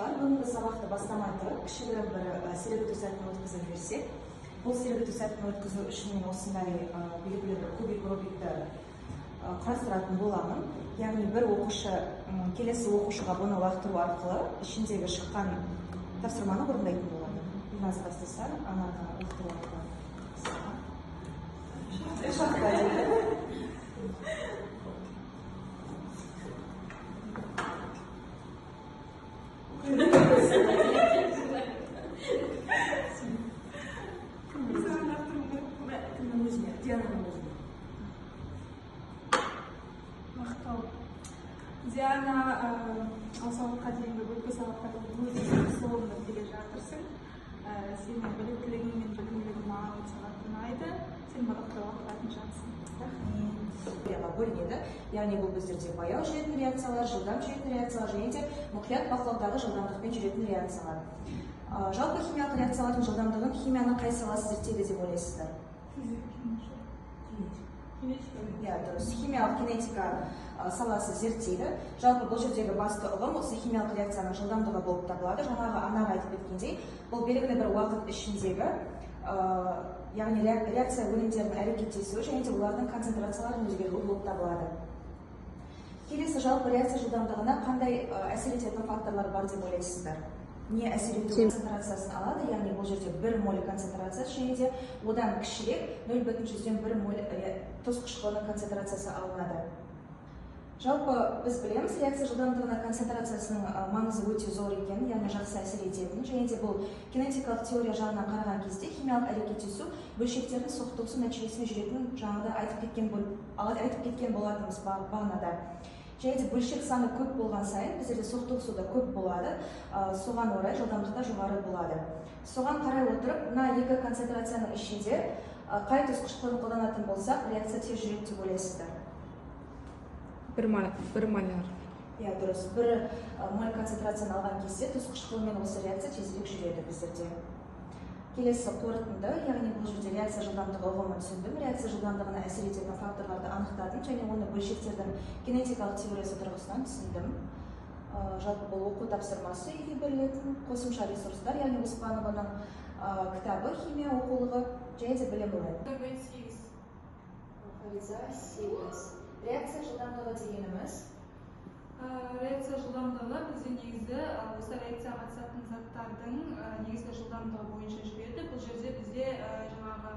оқушылар, бүгінгі сабақты бастамай тұрып, кішігірім бір сергіту сәтін өткізіп жіберсек, бұл сергіту сәтін өткізу үшін мен осындай белгілі бір кубик рубикті құрастыратын боламын. Яғни бір оқушы келесі оқушыға бұны лақтыру арқылы ішіндегі шыққан тапсырманы орындайтын болады. Илназ бастаса, Анарға лақтыру арқылы. Диана, сабаққа дейінгі бүкіл сабақтардың өзінің соңында келе жатырсың. Сенің біліктілігің мен білімділігің маған өте ұнайды. Сен барлықта оқытатын жансың. Бөлінеді. Яғни бұл біздерде баяу жүретін реакциялар, жылдам жүретін реакциялар және де мұқият бақылаудағы жылдамдықпен жүретін реакциялар. Жалпы химиялық реакциялардың жылдамдығын химияның қай саласы зерттейді деп ойлайсыздар? Дұрыс. Химиялық кинетика саласы зерттейді. Жалпы бұл жердегі басты ұғым осы химиялық реакцияның жылдамдығы болып табылады. Жаңағы Анар айтып кеткендей, бұл белгілі бір уақыт ішіндегі яғни реакция өнімдерінің әрекеттесуі және де олардың концентрацияларының өзгеруі болып табылады. Келесі жалпы реакция жылдамдығына қандай әсер ететін факторлар бар деп ойлайсыздар? Не әсер ету концентрациясын алады, яғни бұл жерде 1 моль концентрациясы және де одан кішірек 0,1 моль тұз қышқылының концентрациясы алынады. Жалпы біз білеміз, реакция жылдамдығына концентрациясының маңызы өте зор екен, яғни жақсы әсер ететін, және де бұл кинетикалық теория жағынан қараған кезде химиялық әрекеттесу бөлшектердің соқтығысу нәтижесіне жүретін жаңағыда айтып кеткен болатынбыз бағанада. Және де бөлшек саны көп болған сайын біздерде соқтығысу да көп болады, соған орай жылдамдықта жоғары болады. Соған қарай отырып, мына екі концентрацияның ішінде қай тұз қышқылын қолданатын болсақ, реакция тез жүреді деп ойлайсыздар? 1 моляр. Дұрыс. 1 моль концентрацияны алған кезде тұз қышқылымен осы реакция тезірек жүреді біздерде. Келесі қорытынды, яғни бұл жерде реакция жылдамдығы ұғымын түсіндім, реакция жылдамдығына әсер ететін факторларды анықтадым және оны бөлшектердің кинетикалық теориясы тұрғысынан түсіндім. Жалпы бұл оқу тапсырмасы үйге берілетін қосымша ресурстар, яғни Оспанованың кітабы «Химия оқулығы» және де білім алайын. Реакция жылдамдығы дегеніміз? Реакция жылдамдығы бізде негізі осы реакцияға қатысатын заттардың негізгі жылдамдығы бойынша жүреді. Бұл жерде бізде жаңағы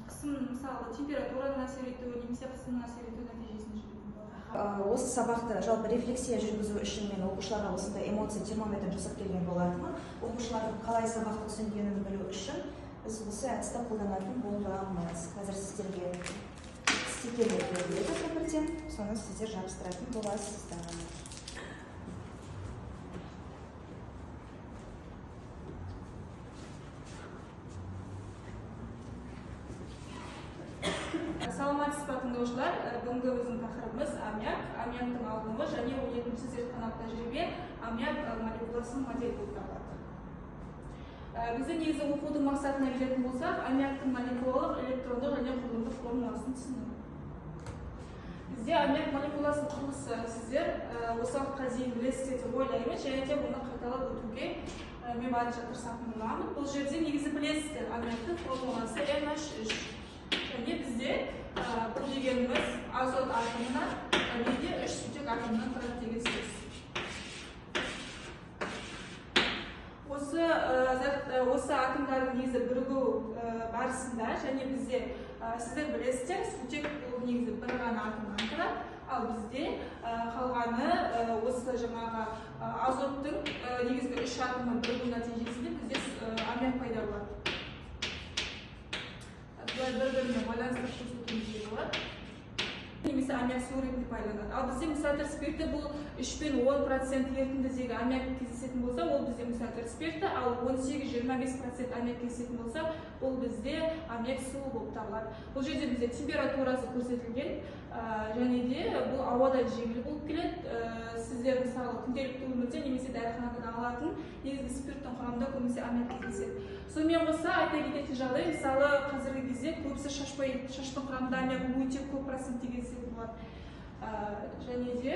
қысым, мысалы, температураның әсер етуі, немесе қысымның әсер етуі нәтижесінде жүретін болады. Осы сабақты жалпы рефлексия жүргізу үшін мен оқушыларға осындай эмоция термометрін жасап келген болатынмын. Оқушылардың қалай сабақты түсінгенін білу үшін біз осы әдісті қолданатын боламыз. Қазір сіздерге стикерлер беріледі көпірден, соны сіздер жабыстыратын боласыздар. Саламатсыз ба тыңдаушылар, бүгінгі біздің тақырыбымыз аммиак, аммиактың алынуы және 17-ші зертханалық тәжірибе аммиак молекуласының модель болып табылады. Біздің негізі оқудың мақсатына келетін болсақ, аммиактың молекулалық, электрондық және құрылымдық формуласын түсіну. Бізде аммиак молекуласының құрылысы сіздер осы уақытқа дейін білесіздер деп ойлаймын, және де бұны қайталап өтуге мен барынша тырысатын боламын. Бұл жерде негізі білесіздер, аммиактың формуласы NH3. Және бізде бұл дегеніміз азот атомынан және 3 сутек атомынан тұрады деген сөз. Осы атомдардың негізі бірігу барысында және бізде сіздер білесіздер, сутек негізі бір ғана атомнан тұрады, ал бізде қалғаны осы жаңағы азоттың негізгі 3 атомның бірігу нәтижесінде бізде аммиак пайда болады. Бір-біріне байланыстырып көрсетуімізге болады. Немесе аммиак су ретінде пайдаланады. Ал бізде мысалы спирті бұл 3-10% ерітіндідегі аммиак кездесетін болса, ол бізде мысалы спирті, ал 18-25% аммиак кездесетін болса, ол бізде аммиак су болып табылады. Бұл жерде бізде температурасы көрсетілген, және де бұл ауада жеңіл болып келеді. Сіздер мысалы күнделікті өмірде немесе дәріханадан алатын негізгі спирттің құрамында көбінесе аммиак кездеседі. Сонымен қоса айта кететін жағдай, мысалы қазіргі кезде көбісі шашпың құрамында аммиак өте көп процентте кездесетін болады. және де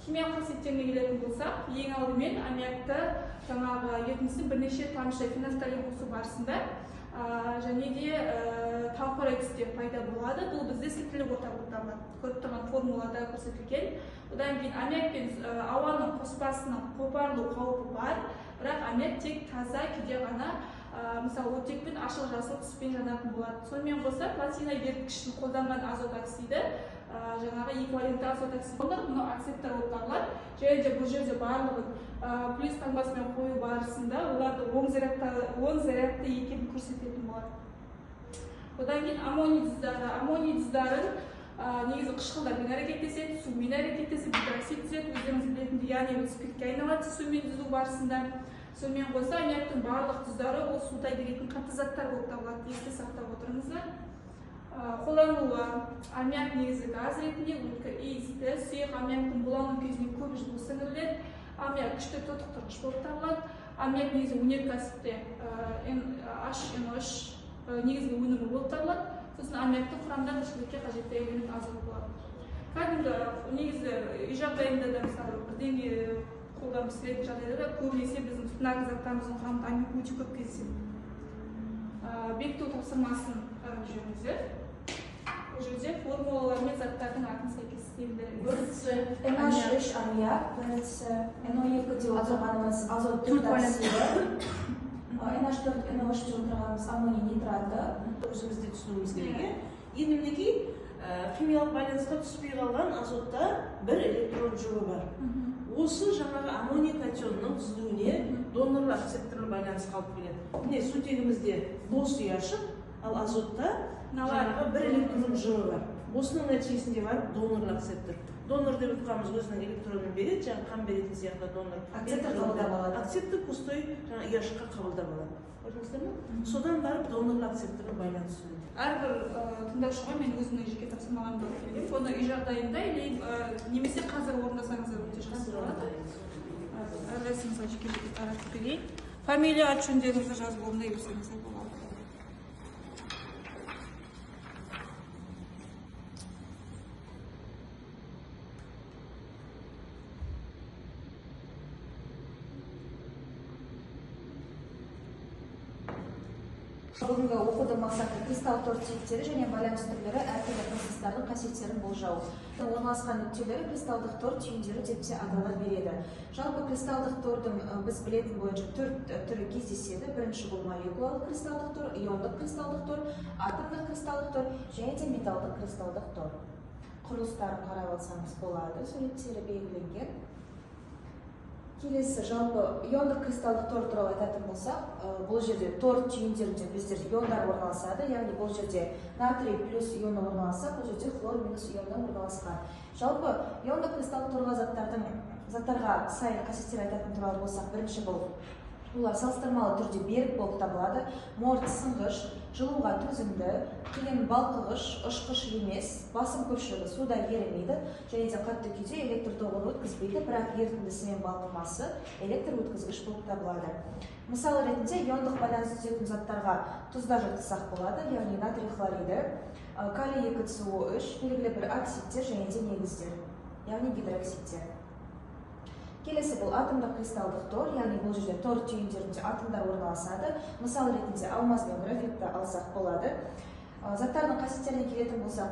химиялық қасиеттеріне келетін болсақ, ең алдымен аммиакты жаңағы ерітіндісі бірнеше тамшы фенофталин қосу барысында және де талқорексте пайда болады. Бұл бізде сілтілік ота болып табылады. Көріп тұрған формулада көрсетілген. Одан кейін аммиак пен ауаның қоспасының қопарылу қаупі бар, бірақ аммиак тек таза күйде ғана мысалы оттекпен ашық жасыл түспен жанатын болады. Сонымен қоса платина еріткішін қолданған азот оксиді жаңағы эквивалентті азот оксиді мұны акцепттар болып табылады. Және де бұл жерде барлығын плюс таңбасымен қою барысында оларды оң зарядты екенін көрсететін болады. Одан кейін аммоний тұздарын негізі қышқылдармен әрекеттеседі, сумен әрекеттеседі, гидроксид түзеді, өздеріңіз білетіндей, яғни ол спиртке айналады сумен түзу барысында. Сонымен қоса аммиактың барлық тұздары ол суда еритін қатты заттар болып табылады. Есте сақтап отырыңыздар. Қолданылуы аммиак негізі газ ретінде өткір иісті, сұйық аммиактың булану кезінде көп жылу сіңіріледі. Аммиак күшті тотықтырғыш болып табылады. Аммиак негізі өнеркәсіпте HNO3 негізгі өнімі болып табылады. Сосын аммиактың құрамында тіршілікке қажетті элемент азот болады. Кәдімгі негізі үй жағдайында да мысалы бірдеңе қолданып пісіретін жағдайда да көбінесе біздің тұтынатын заттарымыздың құрамында аммиак өте көп кездеседі. Бекіту тапсырмасын қарап жүріңіздер. Бұл жерде формулалар мен заттардың атын сәйкес істеймін. NH3 аммиак, NO2 деп отырғанымыз азот оксиді, NH4 NO3 деп отырғанымыз аммоний нитраты. Өзімізде түсінуіміз керек. Енді мінекей химиялық байланысқа түспей қалған азотта бір электрон жұбы бар. Осы жаңағы аммоний катионның түзілуіне донорлы акцепторлы байланыс қалып келеді. Міне сутегімізде бос үй ашық, ал азотта жаңағы бір электрон жұбы бар. Осының нәтижесінде бар донорлы акцептор. Донор деп отырғанымыз өзінің электронын береді, жаңағы қан беретін сияқты донор. Акцептор қабылдап алады. Акцептор пустой жаңағы яшыққа қабылдап алады. Көрдіңіздер ме? Содан барып донорлы акцепторлы байланыс түседі. Әрбір тыңдаушыға мен өзімнің жеке тапсырмаларымды беремін. Оны үй жағдайында немесе қазір орындасаңыздар өте жақсы болады. Әрқайсыңызға жеке таратып берейін. Фамилия, ат жөндеріңізді жазып орындай берсеңіздер болады. Бүгінгі оқудың мақсаты кристалл тор типтері және байланыс түрлері әртүрлі процесстардың қасиеттерін болжау. Орналасқан нүктелері кристалдық тор түйіндері деп те аталып береді. Жалпы кристалдық тордың біз білетін бойынша төрт түрі кездеседі. Бірінші бұл молекулалық кристалдық тор, иондық кристалдық тор, атомдық кристалдық тор және де металдық кристалдық тор. Құрылыстарын қарап алсаңыз болады, суреттері белгіленген. Келесі жалпы иондық кристалдық тор туралы айтатын болсақ, бұл жерде тор түйіндерінде біздер иондар орналасады, яғни бұл жерде натрий плюс ионы орналасса, бұл жерде хлор минус ионы орналасқан. Жалпы иондық кристалдық торға заттарға сай қасиеттер айтатын туралы болсақ, бірінші бұл олар салыстырмалы түрде берік болып табылады, морт сынғыш, жылуға төзімді, кейін балқығыш, ұшқыш емес, басым көпшілігі суда ерімейді, және де қатты күйде электр тоғын өткізбейді, бірақ ерітіндісі мен балқымасы электр өткізгіш болып табылады. Мысалы ретінде иондық байланыс түзетін заттарға тұздар жатқызсақ болады, яғни натрий хлориді, калий 2CO3, белгілі бір оксидтер және де негіздер, яғни гидроксидтер. Келесі бұл атомдық кристалдық тор, яғни бұл жерде тор түйіндерінде атомдар орналасады. Мысалы ретінде алмаз бен графитті алсақ болады. Заттардың қасиеттеріне келетін болсақ,